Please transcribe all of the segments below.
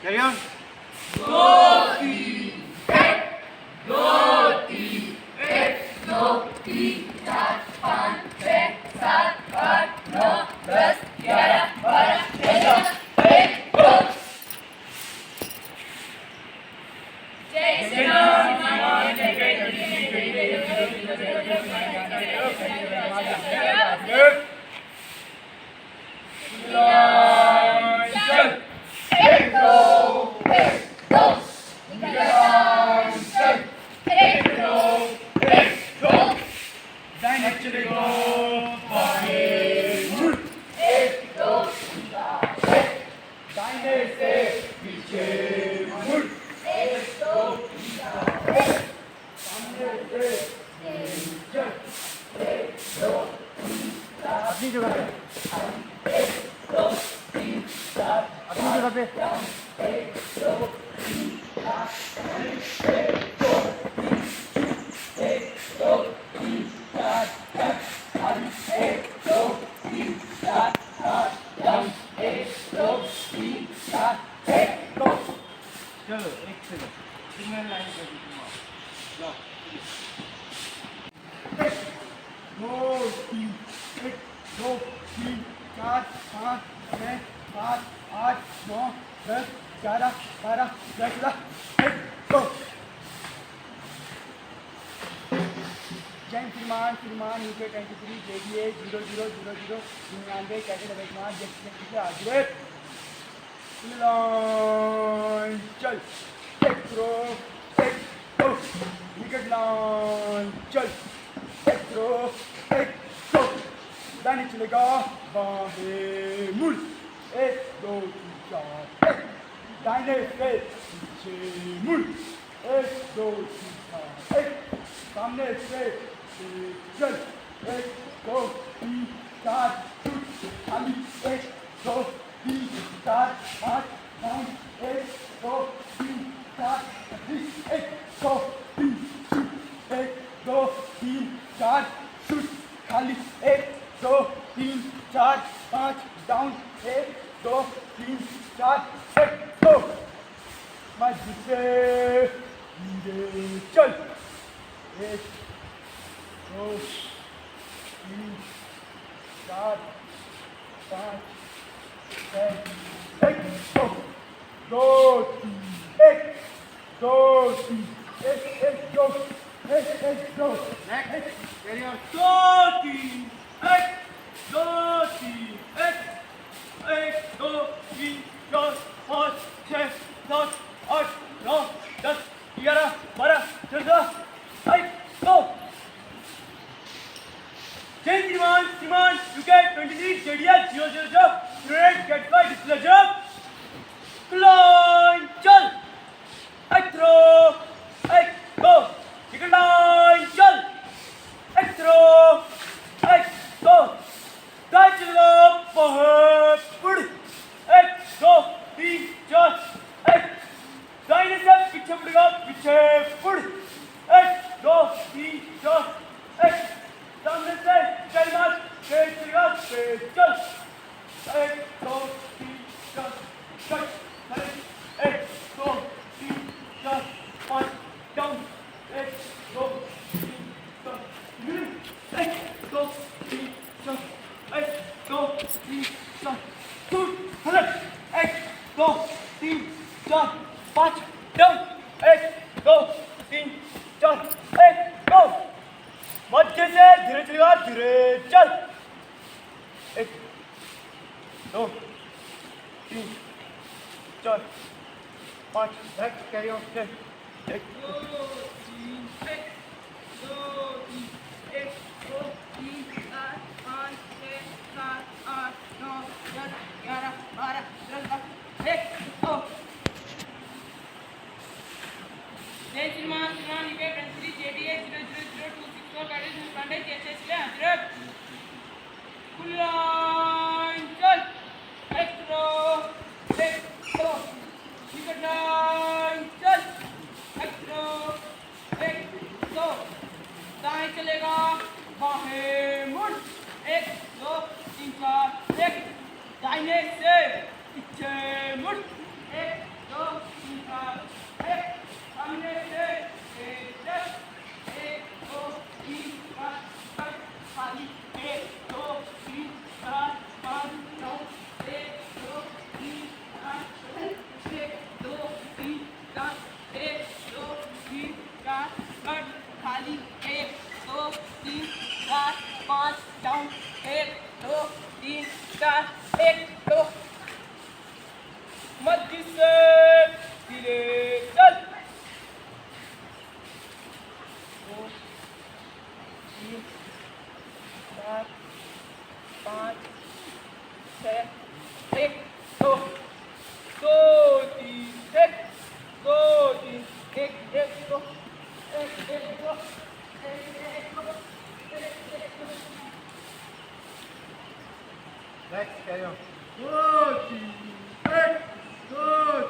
Carry on. दो तीन एक, दो तीन एक, दो तीन चार पाँच छः सात आठ नौ 10 11 12 13 एक दो। जय श्री राम। अपनी जगह पे अपनी जगह पे चलो एक सेकंड सिग्नल लाइन कर दी तुम दो तीन एक दो तीन चार पाँच छः सात आठ नौ 10 11 12 13 एक दो। जैन श्रीमान यूके 23 JDA 0000 99 कैटेड अवेशमान जैसे हाजिर लाइन चल एक थ्रो एक दो विकेट लाइन चल एक थ्रो एक दो दानी चलेगा बाहें मुड़ एक दो तीन चार एक दाहिने से पीछे मुड़ एक दो तीन चार एक सामने से चल एक दो तीन चार शूट खाली एक दो तीन चार पाँच पाँच एक दो तीन चार एक दो तीन शूट एक दो तीन चार शूट खाली एक दो तीन चार पाँच डाउन एक दो तीन चार एक दो मध्य से धीरे चल एक दो तीन चार पाँच एक दो तीन एक दो तीन एक दो एक दो Carry on. दो तीन एक, दो तीन एक दो तीन चार पाँच छः सात आठ नौ 10 11 12 13 एक दो। जय श्रीमान UK 23 JDA 000 Student get by displeasure line चल एक थ्रो एक दो विकेट लाइन चल एक थ्रो एक दो दाएं चलो पहुड़ एक दो तीन चार एक दाहिने से पीछे मुड़ेगा पीछे मुड़ एक दो तीन चार एक सामने से चल मार तेज चलेगा तेज चल एक दो तीन चार चल एक दो तीन चार पाँच डाउन एक दो तीन चार एक दो तीन चार एक दो तीन चार शूट हलट एक दो तीन चार पाँच डाउन एक दो तीन चार एक दो मध्य से धीरे चलेगा धीरे चल एक दो तीन चार पाँच कैरी ऑन एक दो तीन एक दो तीन एक दो तीन चार पाँच छः सात आठ नौ 10 11 12 13 एक दो। जय श्रीमान UK 23 JDA 000 कैटेड THS हाजिर फुल लाइन चल एक थ्रो एक दो विकेट लाइन चल एक थ्रो एक दो दाएं चलेगा बाहें मुड़ एक दो तीन चार एक दाहिने से पीछे मुड़ एक दो खाली 1 2 3 4 5 9 1 2 3 4 1 2 3 4 1 2 3 4 कट खाली 1 2 3 4 5 डाउन 1 2 3 4 1 2 मध्य से धीरे चल 2 3 4 5 6 1 2 2 3 1 2 3 1 1 2 1 1 2 Next, carry on. 2 3 1 2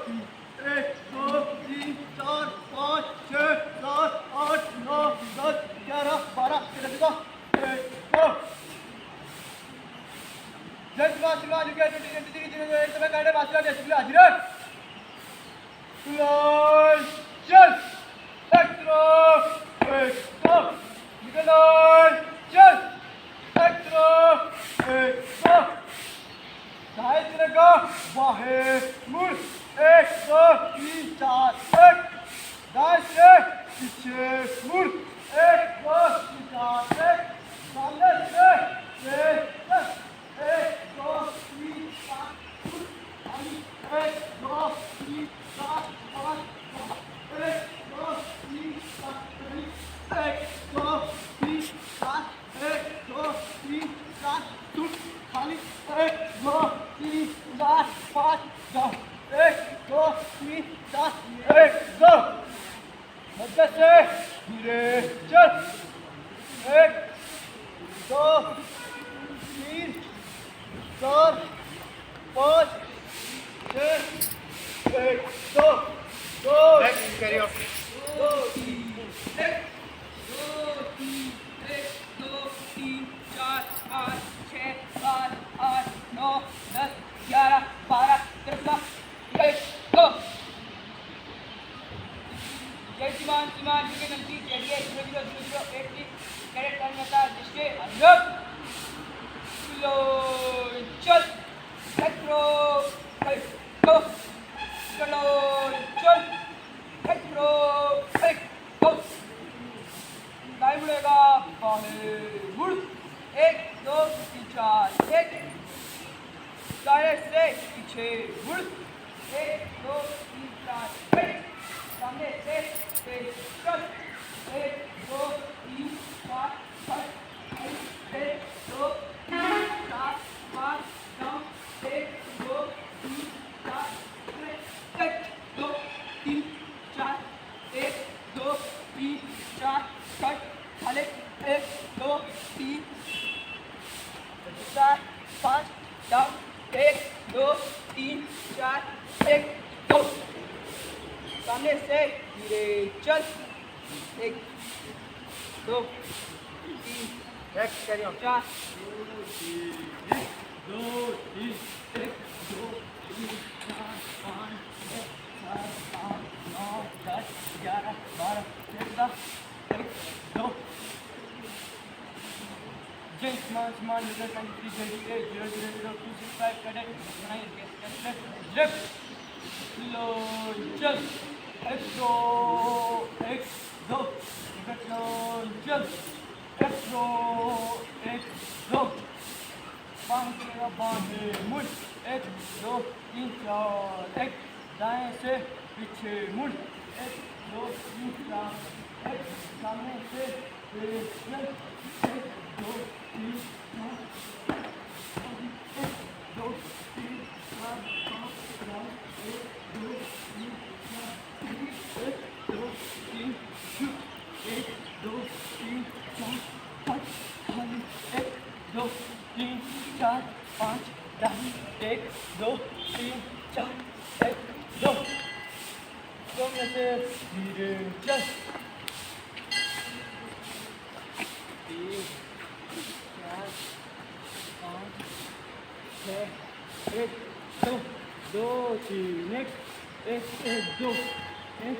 3 1 2 3 4 5 6 7 8 9 10 11 12 13 14 जय शिवा you get 20 तुम्हें गाड़े मास्टर जैसे हाजिर है चल एक्स्ट्रा एक दो निकल चल एक्स्ट्रा एक दो दाएं तरफ का बाहर मुड़ 1 2 3 4 1 दाएं से पीछे मुड़ 1 2 3 4 1 सामने से 1 2 3 4 1 2 3 4 5 1 2 3 4 1 2 3 4 1 2 3 4 खाली 1 2 3 4 5 जाओ 1 2 3 4 1 2 मध्य से धीरे चल 1 2 3 4 5 6 1 2 2 Next, carry on. 2 3 1 2 3 1 2 3 4 5 6 7 8 9 10 11 12 13 1 2 जय श्रीमान श्रीमान जी के नजदीक जेडीए 000080 कैरेट टर्न होता है जिसके अंदर लो चल एक्रो गो चलो चल एक्रो गो दाएं मुड़ेगा बाएं मुड़ 1 2 3 4 1 दाएं से पीछे मुड़ 1 2 3 4 1 सामने से चल 1 2 3 4 5 1 2 3 4 5 9 1 2 3 4 1 2 3 4 1 2 3 4 कट खाली 1 2 3 4 5 डाउन 1 2 3 4 1 2 सामने से धीरे चल 1 2 3 Next, carry on. 4 2 3 1 2 3 4 5 6 7 8 9 10 11 12 13 1 2 जय स्मान यूजर 23 कैडेट 000265 लो चल 1 2 1 2 चल 1 2 1 2 पाँच बाएं मुड़ 1 2 3 4 1 दाएं से पीछे मुड़ 1 2 3 4 1 सामने से 1 2 3 4 1 2 3 4 5 1 2 3 4 1 2 3 1 2 3 4 5 1 2 3 4 5 दाहिनी 1 2 3 4 1 2 तो में से धीरे चल 3 4 5 6 1 2 2 3 1 1 2 1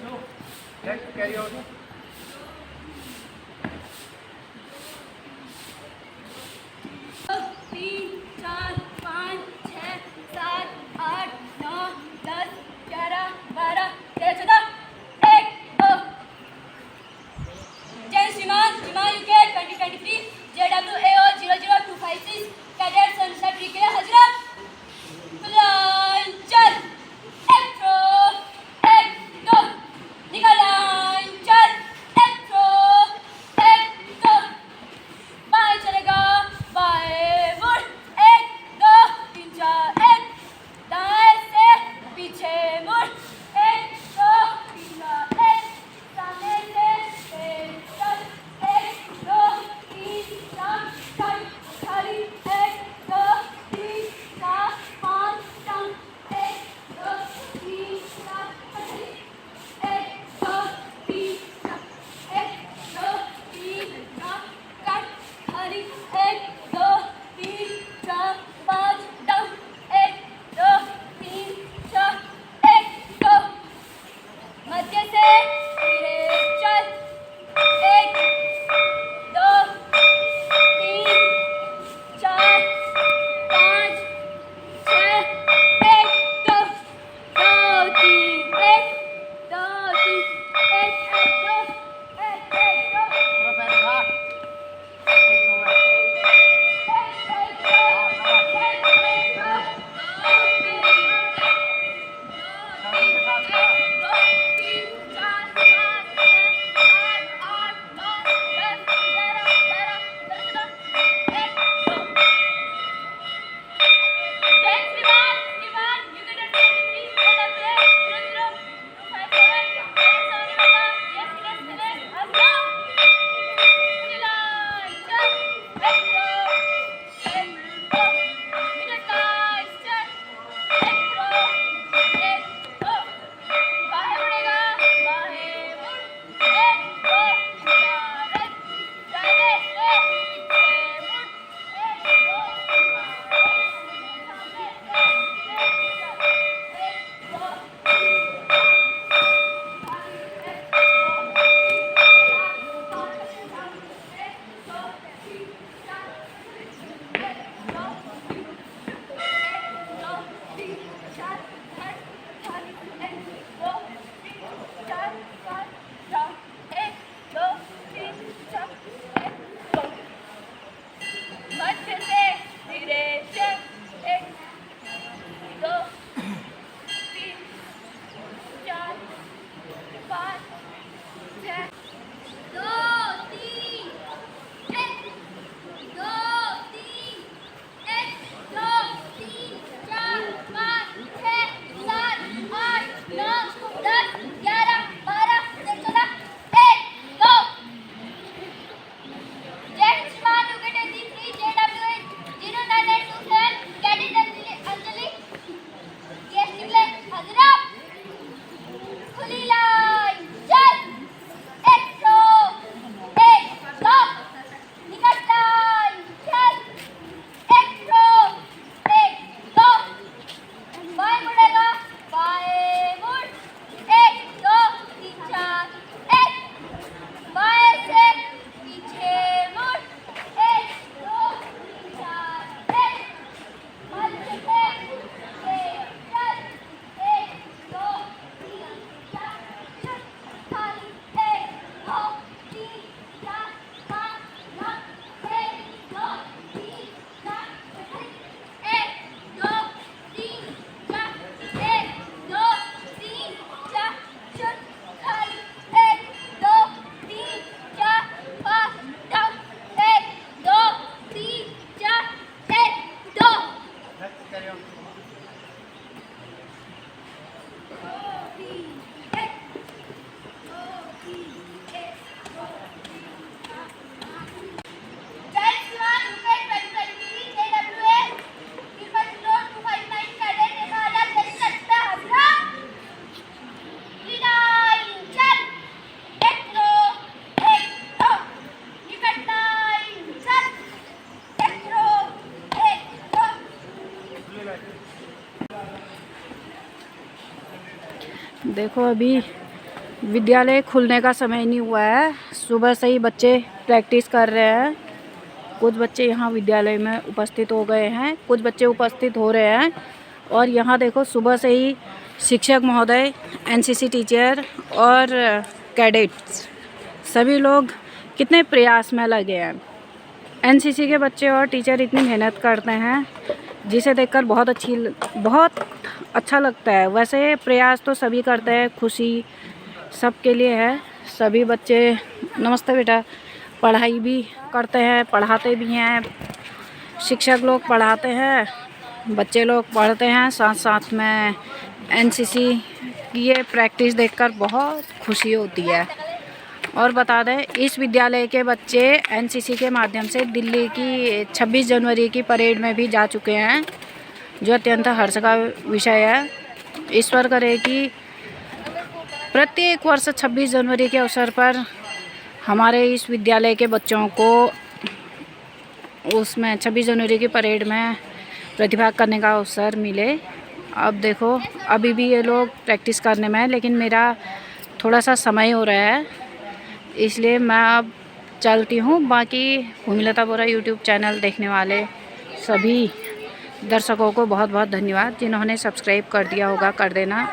2 Next, carry on. देखो अभी विद्यालय खुलने का समय नहीं हुआ है, सुबह से ही बच्चे प्रैक्टिस कर रहे हैं। कुछ बच्चे यहाँ विद्यालय में उपस्थित हो गए हैं, कुछ बच्चे उपस्थित हो रहे हैं। और यहाँ देखो सुबह से ही शिक्षक महोदय, एनसीसी टीचर और कैडेट्स सभी लोग कितने प्रयास में लगे हैं। एनसीसी के बच्चे और टीचर इतनी मेहनत करते हैं जिसे देखकर बहुत अच्छा लगता है। वैसे प्रयास तो सभी करते हैं, खुशी सबके लिए है। सभी बच्चे, नमस्ते बेटा, पढ़ाई भी करते हैं, पढ़ाते भी हैं। शिक्षक लोग पढ़ाते हैं, बच्चे लोग पढ़ते हैं, साथ साथ में एनसीसी की ये प्रैक्टिस देखकर बहुत खुशी होती है। और बता दें, इस विद्यालय के बच्चे एनसीसी के माध्यम से दिल्ली की 26 जनवरी की परेड में भी जा चुके हैं, जो अत्यंत हर्ष का विषय है। ईश्वर करे कि प्रत्येक वर्ष 26 जनवरी के अवसर पर हमारे इस विद्यालय के बच्चों को उसमें 26 जनवरी की परेड में प्रतिभाग करने का अवसर मिले। अब देखो अभी भी ये लोग प्रैक्टिस करने में है, लेकिन मेरा थोड़ा सा समय हो रहा है, इसलिए मैं अब चलती हूँ। बाकी उर्मिलता बोरा यूट्यूब चैनल देखने वाले सभी दर्शकों को बहुत बहुत धन्यवाद। जिन्होंने सब्सक्राइब कर दिया होगा कर देना,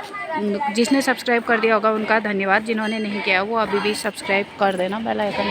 जिसने सब्सक्राइब कर दिया होगा उनका धन्यवाद। जिन्होंने नहीं किया वो अभी भी सब्सक्राइब कर देना, बेल आइकन